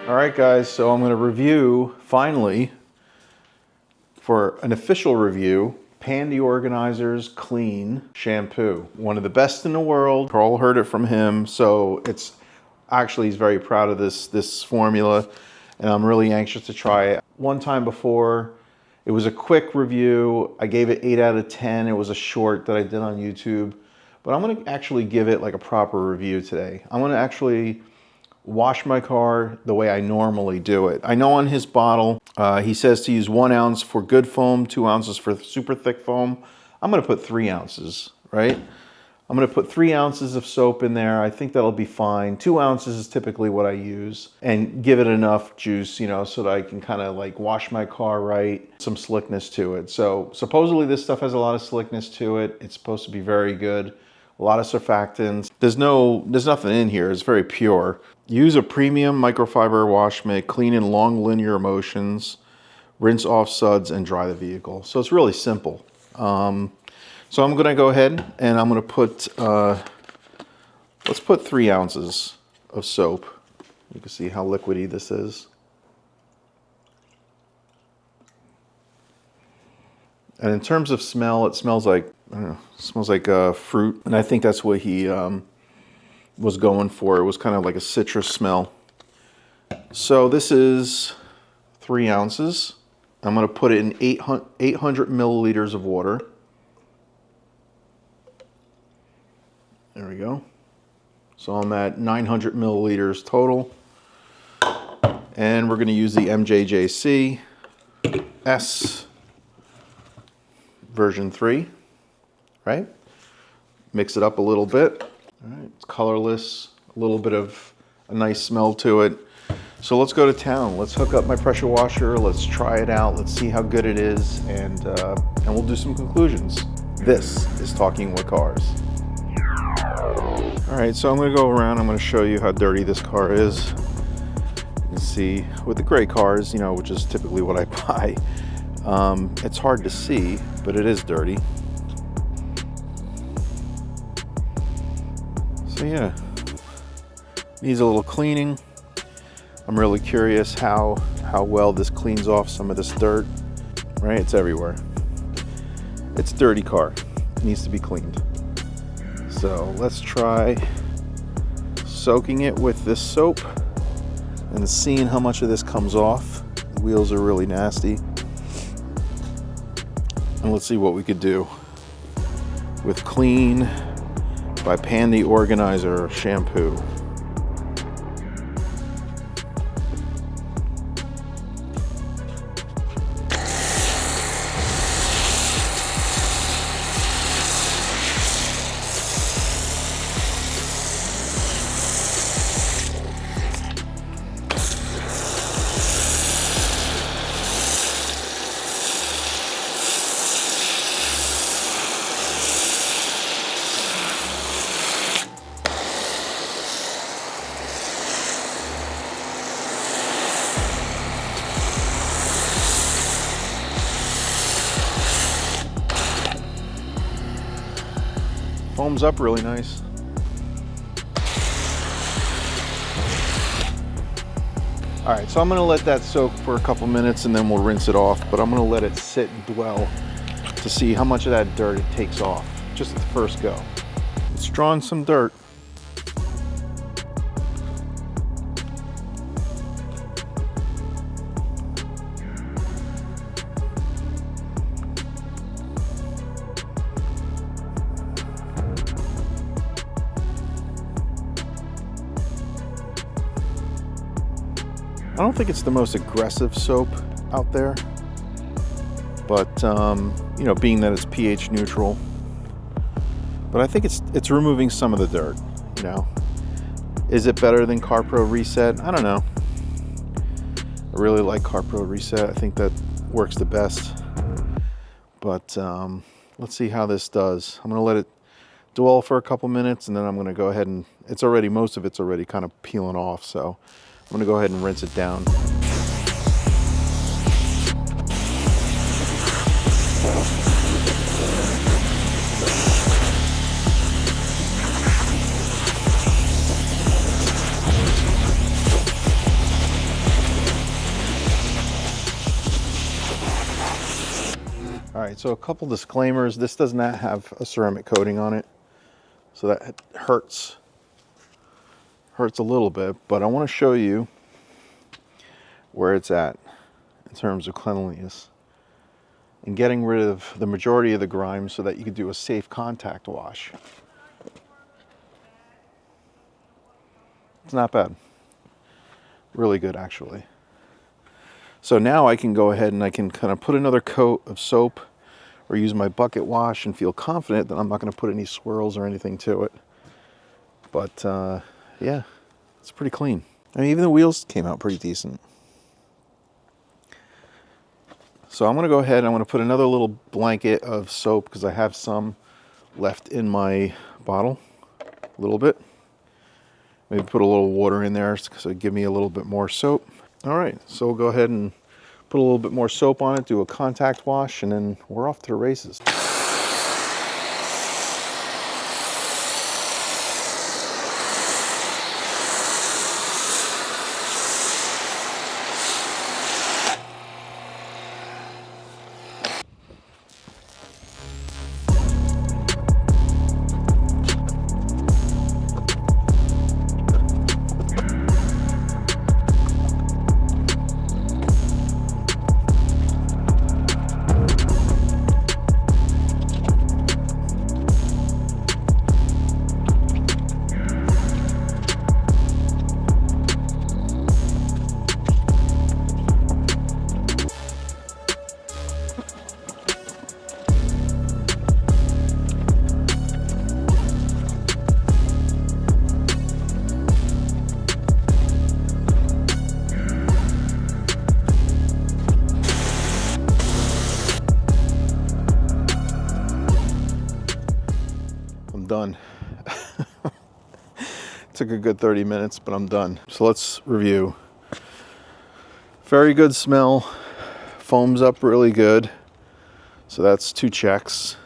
All right, guys, so I'm going to review, finally, for an official review, Pandy Organizer's Clean Shampoo. One of the best in the world. Carl heard it from him, so it's actually, he's very proud of this formula, and I'm really anxious to try it. One time before, it was a quick review. I gave it 8 out of 10. It was a short that I did on YouTube, but I'm going to actually give it like a proper review today. I'm going to actually wash my car the way I normally do it. I know on his bottle, he says to use 1 ounce for good foam, 2 ounces for super thick foam. I'm gonna put 3 ounces, right? I'm gonna put 3 ounces of soap in there. I think that'll be fine. 2 ounces is typically what I use, and give it enough juice, you know, so that I can kind of like wash my car right, some slickness to it. So supposedly this stuff has a lot of slickness to it. It's supposed to be very good. A lot of surfactants. There's nothing in here. It's very pure. Use a premium microfiber wash mitt, clean in long linear motions, rinse off suds, and dry the vehicle. So it's really simple. So I'm gonna go ahead and I'm gonna put, let's put 3 ounces of soap. You can see how liquidy this is. And in terms of smell, it smells like, I don't know, it smells like fruit. And I think that's what he was going for. It was kind of like a citrus smell. So this is 3 ounces. I'm going to put it in 800 milliliters of water. There we go. So I'm at 900 milliliters total. And we're going to use the MJJC S version 3, right? Mix it up a little bit. All right, it's colorless, a little bit of a nice smell to it. So let's go to town. Let's hook up my pressure washer. Let's try it out. Let's see how good it is, and we'll do some conclusions. This is Talking with Cars. All right, so I'm gonna go around. I'm gonna show you how dirty this car is. You can see with the gray cars, you know, which is typically what I buy, it's hard to see, but it is dirty. So yeah, needs a little cleaning. I'm really curious how well this cleans off some of this dirt, right? It's everywhere. It's a dirty car. It needs to be cleaned. So let's try soaking it with this soap and seeing how much of this comes off. The wheels are really nasty. And let's see what we could do with Clean by Pandy Organizer shampoo. Foams up really nice. All right, so I'm gonna let that soak for a couple minutes and then we'll rinse it off, but I'm gonna let it sit and dwell to see how much of that dirt it takes off, just at the first go. It's drawing some dirt. I don't think it's the most aggressive soap out there, but you know, being that it's pH neutral, but I think it's removing some of the dirt, you know. Is it better than CarPro Reset? I don't know. I really like CarPro Reset. I think that works the best, but let's see how this does. I'm gonna let it dwell for a couple minutes and then I'm gonna go ahead and most of it's already kind of peeling off, so I'm gonna go ahead and rinse it down. All right, so a couple disclaimers. This does not have a ceramic coating on it, so that hurts a little bit, but I want to show you where it's at in terms of cleanliness and getting rid of the majority of the grime so that you can do a safe contact wash. It's not bad. Really good, actually. So now I can go ahead and I can kind of put another coat of soap or use my bucket wash and feel confident that I'm not going to put any swirls or anything to it. But yeah, it's pretty clean. I mean, even the wheels came out pretty decent. So I'm going to go ahead and I'm going to put another little blanket of soap because I have some left in my bottle, a little bit. Maybe put a little water in there so give me a little bit more soap. All right, so we'll go ahead and put a little bit more soap on it, do a contact wash, and then we're off to the races. Done. Took a good 30 minutes, but I'm done. So let's review. Very good smell. Foams up really good. So that's 2 checks.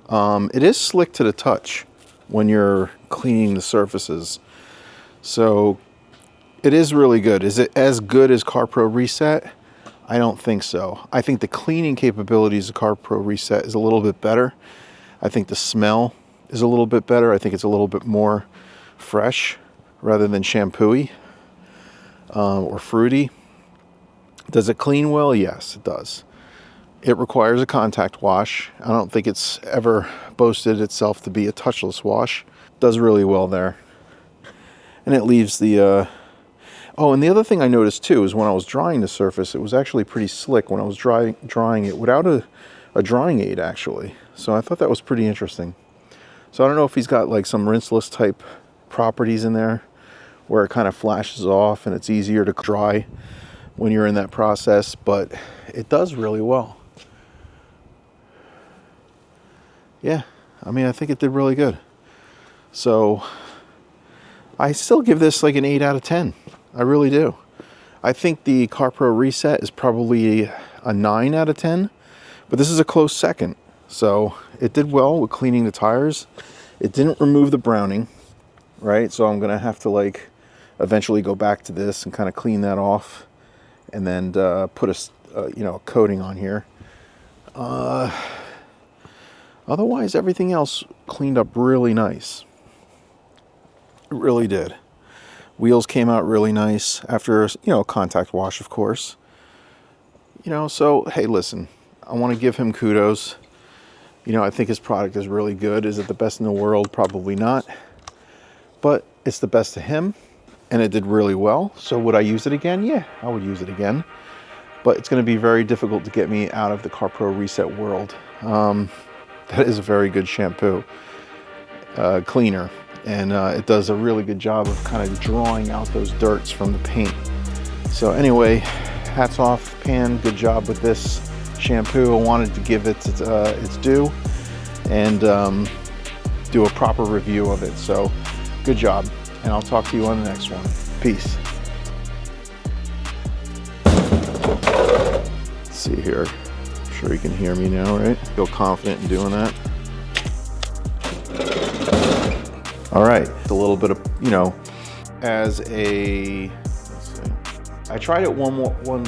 It is slick to the touch when you're cleaning the surfaces. So it is really good. Is it as good as CarPro Reset? I don't think so. I think the cleaning capabilities of CarPro Reset is a little bit better. I think the smell is a little bit better. I think it's a little bit more fresh rather than shampoo-y or fruity. Does it clean well? Yes, it does. It requires a contact wash. I don't think it's ever boasted itself to be a touchless wash. It does really well there. And it leaves the... Oh, and the other thing I noticed too is when I was drying the surface, it was actually pretty slick when I was drying it without a drying aid, actually. So I thought that was pretty interesting. So I don't know if he's got like some rinseless type properties in there where it kind of flashes off and it's easier to dry when you're in that process, but it does really well. Yeah, I mean, I think it did really good. So I still give this like an 8 out of 10. I really do. I think the CarPro Reset is probably a 9 out of 10, but this is a close second. So it did well with cleaning the tires. It didn't remove the browning, right? So I'm gonna have to like eventually go back to this and kind of clean that off, and then put a coating on here. Otherwise, everything else cleaned up really nice. It really did. Wheels came out really nice after a contact wash, of course. So hey, listen, I want to give him kudos. I think his product is really good. Is it the best in the world? Probably not. But it's the best to him, and it did really well. So would I use it again? Yeah, I would use it again. But it's going to be very difficult to get me out of the CarPro Reset world. That is a very good shampoo, cleaner. And it does a really good job of kind of drawing out those dirts from the paint. So anyway, hats off, Pan. Good job with this shampoo. I wanted to give it its due and do a proper review of it. So good job, and I'll talk to you on the next one. Peace. Let's see here. I'm sure you can hear me now, right? Feel confident in doing that. All right, a little bit of, as a, let's see. I tried it one